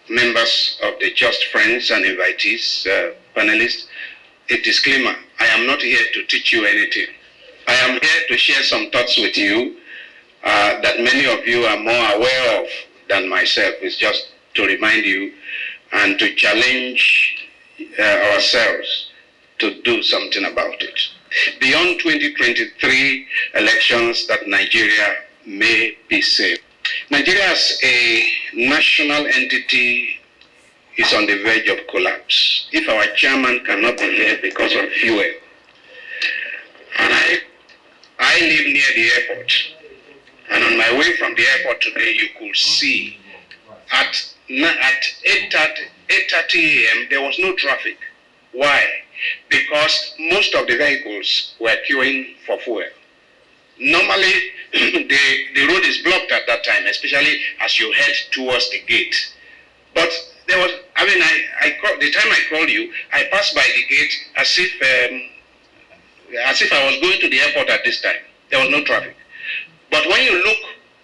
members of the Just Friends and invitees, panelists, a disclaimer. I am not here to teach you anything. I am here to share some thoughts with you that many of you are more aware of than myself. It's just to remind you and to challenge ourselves to do something about it. Beyond 2023 elections, that Nigeria may be safe. Nigeria as a national entity is on the verge of collapse. If our chairman cannot be here because of fuel, and I live near the airport, and on my way from the airport today, you could see at 8:30 a.m. there was no traffic. Why? Because most of the vehicles were queuing for fuel. Normally, the road is blocked at that time, especially as you head towards the gate. But there was, the time I called you, I passed by the gate as if I was going to the airport at this time. There was no traffic. But when you look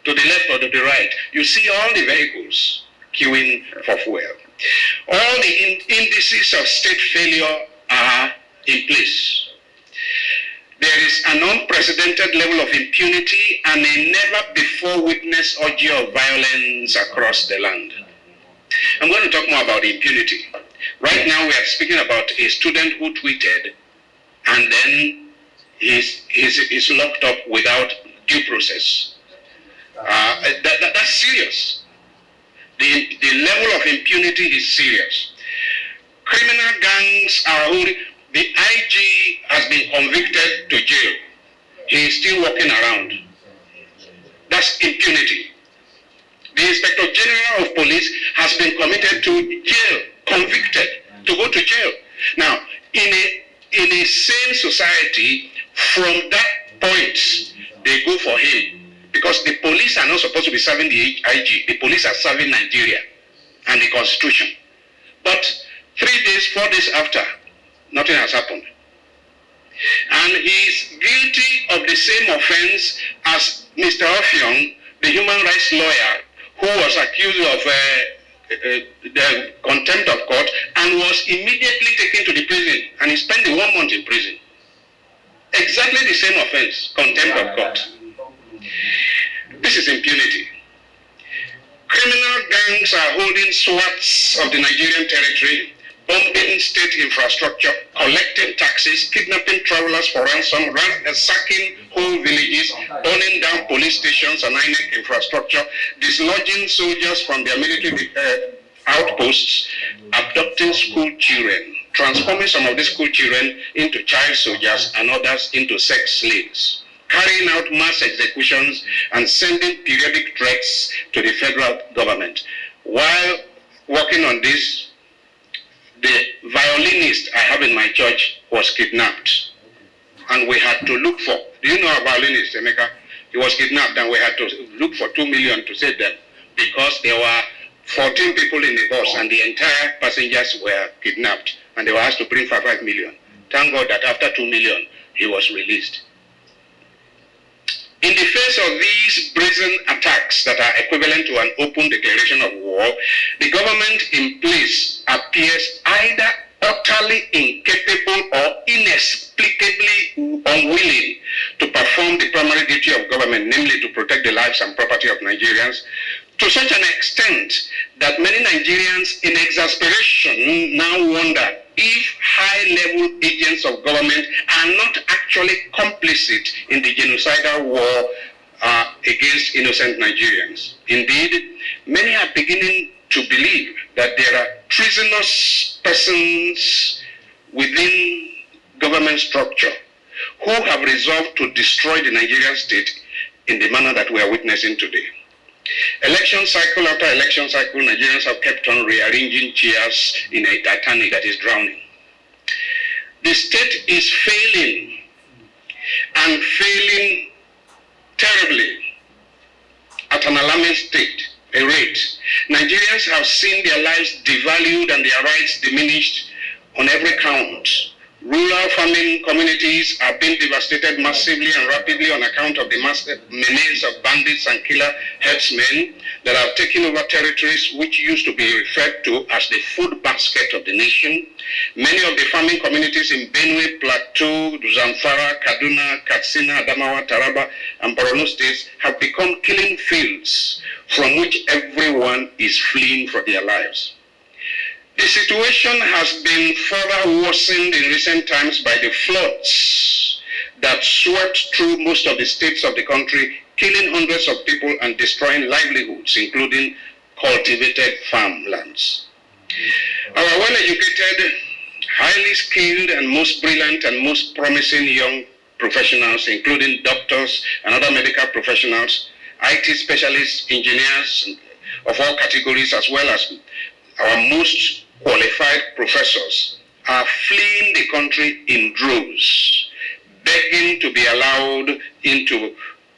to the left or to the right, you see all the vehicles queuing for fuel. All the indices of state failure are in place. There is an unprecedented level of impunity and a never-before witnessed orgy of violence across the land. I'm going to talk more about impunity. Right now we are speaking about a student who tweeted and then is locked up without due process. That's serious. The level of impunity is serious. Criminal gangs are holding. The IG has been convicted to jail. He is still walking around. That's impunity. The Inspector General of Police has been committed to jail, convicted to go to jail. Now, in a sane society, from that point, they go for him. Because the police are not supposed to be serving the IG. The police are serving Nigeria and the Constitution. But 3 days, 4 days after, nothing has happened. And he is guilty of the same offense as Mr. Ofiong, the human rights lawyer, who was accused of the contempt of court and was immediately taken to the prison, and he spent 1 month in prison. Exactly the same offense, contempt of court. This is impunity. Criminal gangs are holding swaths of the Nigerian territory, bombing state infrastructure, collecting taxes, kidnapping travelers for ransom, sacking whole villages, burning down police stations and INEC infrastructure, dislodging soldiers from their military outposts, abducting school children, transforming some of these school children into child soldiers and others into sex slaves, carrying out mass executions and sending periodic threats to the federal government. While working on this, the violinist I have in my church was kidnapped, and we had to look for, do you know a violinist, Emeka? He was kidnapped, and we had to look for 2 million to save them, because there were 14 people in the bus, and the entire passengers were kidnapped, and they were asked to bring 5 million. Thank God that after 2 million, he was released. In the face of these brazen attacks that are equivalent to an open declaration of war, the government in place appears either utterly incapable or inexplicably unwilling to perform the primary duty of government, namely to protect the lives and property of Nigerians, to such an extent that many Nigerians in exasperation now wonder if high-level agents of government are not actually complicit in the genocidal war against innocent Nigerians. Indeed, many are beginning to believe that there are treasonous persons within government structure who have resolved to destroy the Nigerian state in the manner that we are witnessing today. Election cycle after election cycle, Nigerians have kept on rearranging chairs in a Titanic that is drowning. The state is failing, and failing terribly at an alarming rate. Nigerians have seen their lives devalued and their rights diminished on every count. Rural farming communities are being devastated massively and rapidly on account of the massive menace of bandits and killer herdsmen that have taken over territories which used to be referred to as the food basket of the nation. Many of the farming communities in Benue, Plateau, Zamfara, Kaduna, Katsina, Adamawa, Taraba, and Borno states have become killing fields from which everyone is fleeing for their lives. The situation has been further worsened in recent times by the floods that swept through most of the states of the country, killing hundreds of people and destroying livelihoods, including cultivated farmlands. Our well-educated, highly skilled, and most brilliant and most promising young professionals, including doctors and other medical professionals, IT specialists, engineers of all categories, as well as our most qualified professors, are fleeing the country in droves, begging to be allowed into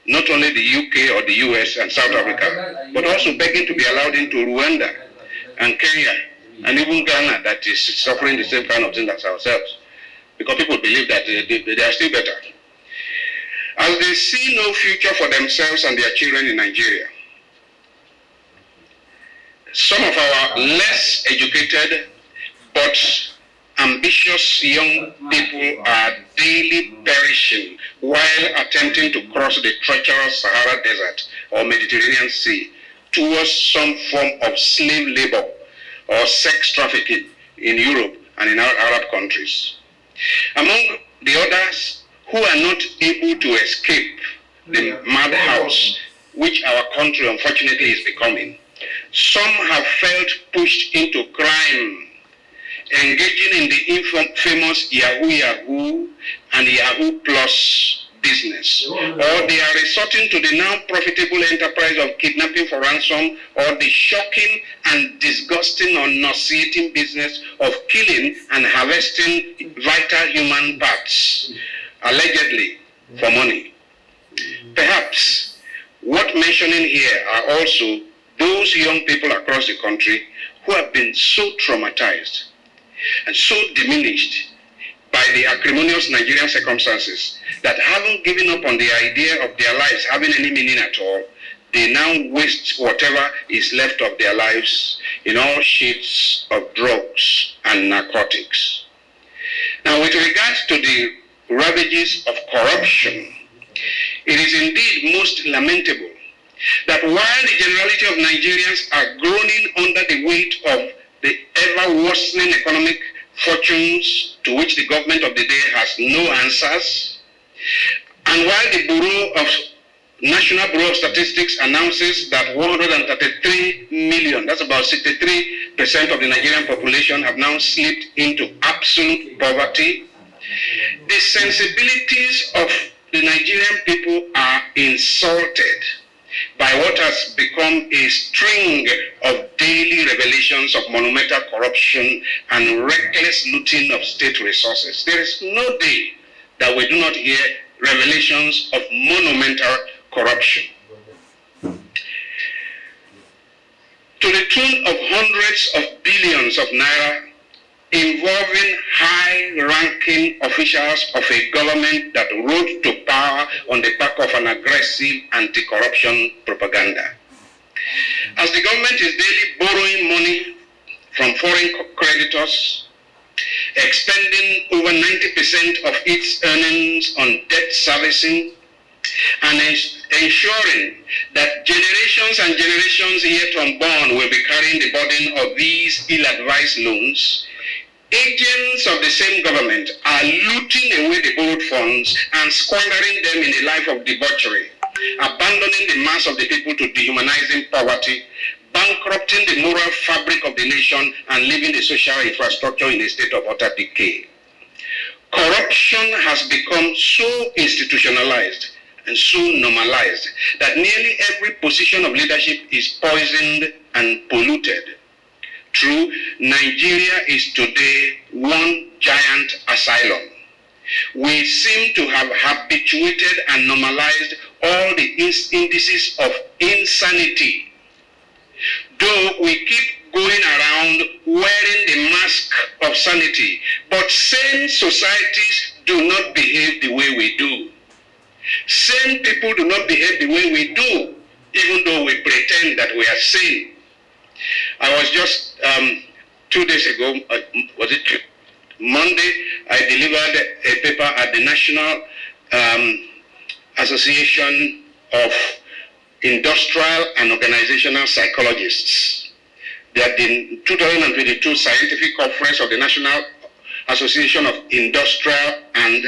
not only the UK or the US and South Africa, but also begging to be allowed into Rwanda and Kenya and even Ghana, that is suffering the same kind of thing as ourselves, because people believe that they are still better. As they see no future for themselves and their children in Nigeria, some of our less educated but ambitious young people are daily perishing while attempting to cross the treacherous Sahara Desert or Mediterranean Sea towards some form of slave labor or sex trafficking in Europe and in our Arab countries. Among the others who are not able to escape the madhouse which our country unfortunately is becoming, some have felt pushed into crime, engaging in the infamous Yahoo and Yahoo Plus business, or they are resorting to the now profitable enterprise of kidnapping for ransom, or the shocking and disgusting or nauseating business of killing and harvesting vital human parts, allegedly for money. Perhaps worth mentioning here are also those young people across the country who have been so traumatized and so diminished by the acrimonious Nigerian circumstances that having given up on the idea of their lives having any meaning at all, they now waste whatever is left of their lives in all shades of drugs and narcotics. Now, with regards to the ravages of corruption, it is indeed most lamentable that while the generality of Nigerians are groaning under the weight of the ever-worsening economic fortunes to which the government of the day has no answers, and while the National Bureau of Statistics announces that 133 million, that's about 63% of the Nigerian population, have now slipped into absolute poverty, the sensibilities of the Nigerian people are insulted by what has become a string of daily revelations of monumental corruption and reckless looting of state resources. There is no day that we do not hear revelations of monumental corruption, to the tune of hundreds of billions of naira, involving high-ranking officials of a government that rose to power on the back of an aggressive anti-corruption propaganda. As the government is daily borrowing money from foreign creditors, expending over 90% of its earnings on debt servicing, and ensuring that generations and generations yet unborn will be carrying the burden of these ill-advised loans, agents of the same government are looting away the borrowed funds and squandering them in a life of debauchery, abandoning the mass of the people to dehumanizing poverty, bankrupting the moral fabric of the nation, and leaving the social infrastructure in a state of utter decay. Corruption has become so institutionalized and so normalized that nearly every position of leadership is poisoned and polluted. True, Nigeria is today one giant asylum. We seem to have habituated and normalized all the indices of insanity. Though we keep going around wearing the mask of sanity, But sane societies do not behave the way we do. Sane people do not behave the way we do, even though we pretend that we are sane. I was just 2 days ago, was it Monday, I delivered a paper at the National Association of Industrial and Organizational Psychologists. They are the 2022 Scientific Conference of the National Association of Industrial and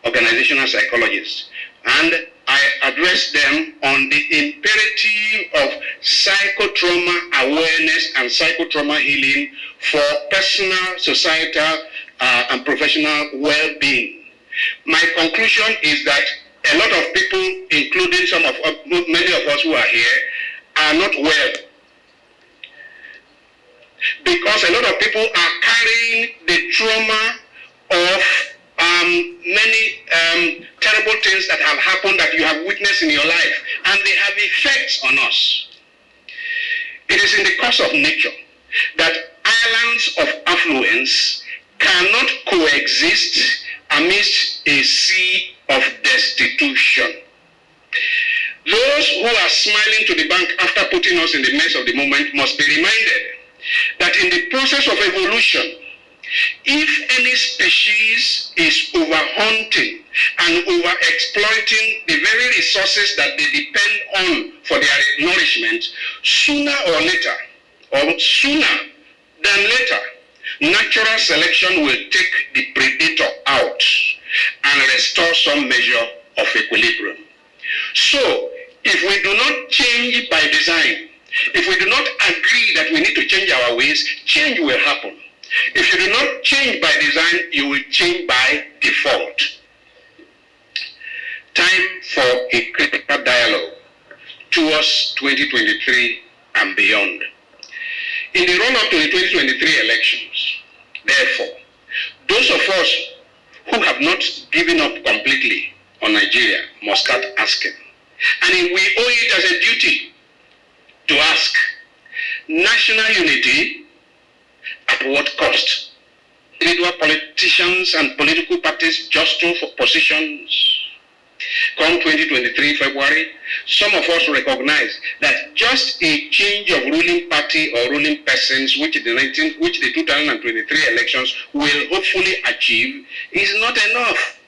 Organizational Psychologists. And I addressed them on the imperative of psychotrauma awareness and psychotrauma healing for personal, societal, and professional well-being. My conclusion is that a lot of people, including many of us who are here, are not well. Because a lot of people are carrying the trauma of many terrible things that have happened that you have witnessed in your life, and they have effects on us. It is in the course of nature that islands of affluence cannot coexist amidst a sea of destitution. Those who are smiling to the bank after putting us in the mess of the moment must be reminded that in the process of evolution, if any species is overhunting and overexploiting the very resources that they depend on for their nourishment, sooner or later, or sooner than later, natural selection will take the predator out and restore some measure of equilibrium. So, if we do not change by design, if we do not agree that we need to change our ways, change will happen. If you do not change by design, you will change by default. Time for a critical dialogue towards 2023 and beyond. In the run-up to the 2023 elections, therefore, those of us who have not given up completely on Nigeria must start asking. And we owe it as a duty to ask, national unity at what cost? Individual politicians and political parties jostle for positions. Come 2023 February, some of us recognize that just a change of ruling party or ruling persons, which the 2023 elections will hopefully achieve, is not enough.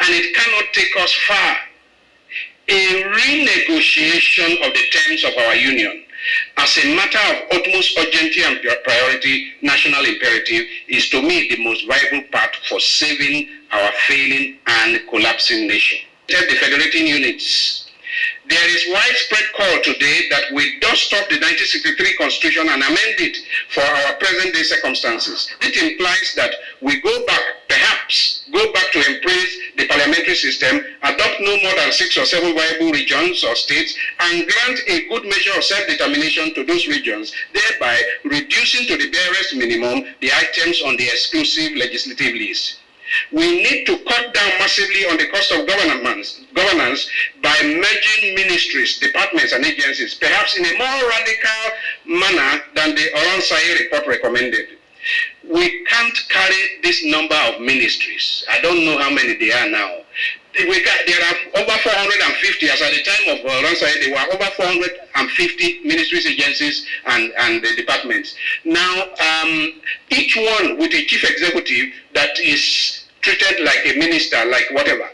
And it cannot take us far. A renegotiation of the terms of our union as a matter of utmost urgency and priority, national imperative, is to me the most viable path for saving our failing and collapsing nation. The federating units. There is widespread call today that we dust off the 1963 Constitution and amend it for our present day circumstances. It implies that we perhaps go back to embrace the parliamentary system, adopt no more than 6 or 7 viable regions or states, and grant a good measure of self-determination to those regions, thereby reducing to the barest minimum the items on the exclusive legislative list. We need to cut down massively on the cost of governance by merging ministries, departments, and agencies, perhaps in a more radical manner than the Ehusani report recommended. We can't carry this number of ministries. I don't know how many there are now. There are over 450, as at the time of Ehusani, there were over 450 ministries, agencies, and the departments. Now, each one with a chief executive that is treated like a minister, like whatever.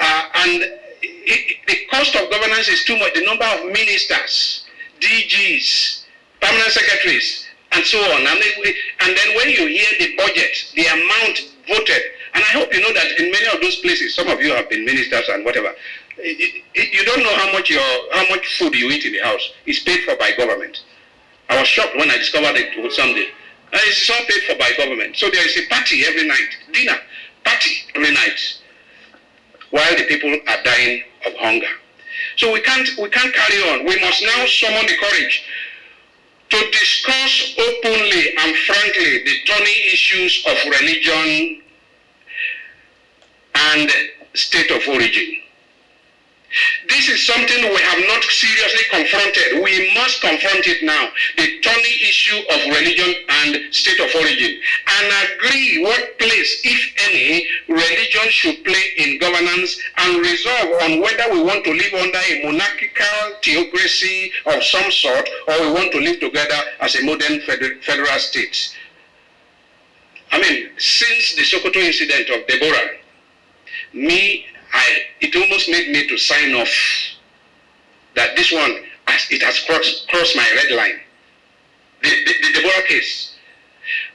The cost of governance is too much. The number of ministers, DGs, permanent secretaries, and so on. And then when you hear the budget, the amount voted, and I hope you know that in many of those places, some of you have been ministers and whatever, you don't know how much food you eat in the house is paid for by government. I was shocked when I discovered it someday. It's all paid for by government. So there is a party every night, dinner, party every night, while the people are dying of hunger. So we can't carry on. We must now summon the courage to discuss openly and frankly the thorny issues of religion and state of origin. This is something we have not seriously confronted. We must confront it now. The thorny issue of religion and state of origin, and agree what place, if any, religion should play in governance, and resolve on whether we want to live under a monarchical theocracy of some sort, or we want to live together as a modern federal state. I mean, since the Sokoto incident of Deborah, it almost made me to sign off that this one, it has crossed my red line. The Deborah case.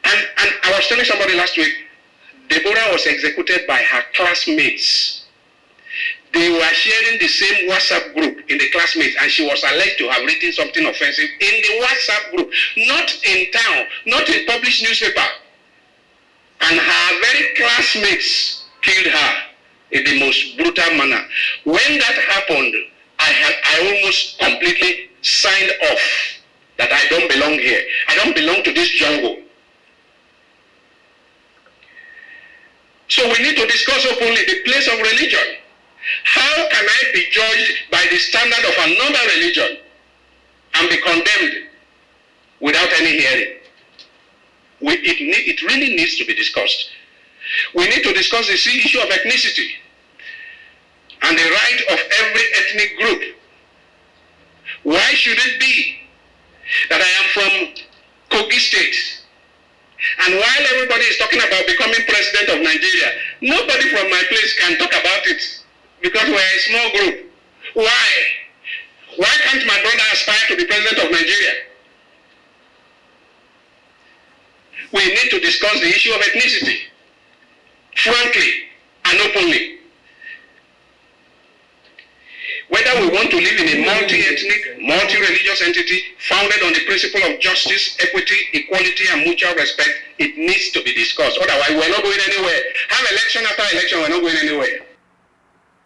And I was telling somebody last week, Deborah was executed by her classmates. They were sharing the same WhatsApp group in the classmates, and she was alleged to have written something offensive in the WhatsApp group, not in town, not in published newspaper. And her very classmates killed her in the most brutal manner. When that happened, I almost completely signed off that I don't belong here. I don't belong to this jungle. So we need to discuss openly the place of religion. How can I be judged by the standard of another religion and be condemned without any hearing? It really needs to be discussed. We need to discuss the issue of ethnicity and the right of every ethnic group. Why should it be that I am from Kogi State, and while everybody is talking about becoming president of Nigeria, nobody from my place can talk about it because we're a small group? Why? Why can't my brother aspire to be president of Nigeria? We need to discuss the issue of ethnicity frankly and openly. Whether we want to live in a multi-ethnic, multi-religious entity founded on the principle of justice, equity, equality, and mutual respect, it needs to be discussed. Otherwise, we're not going anywhere. Have election after election, we're not going anywhere.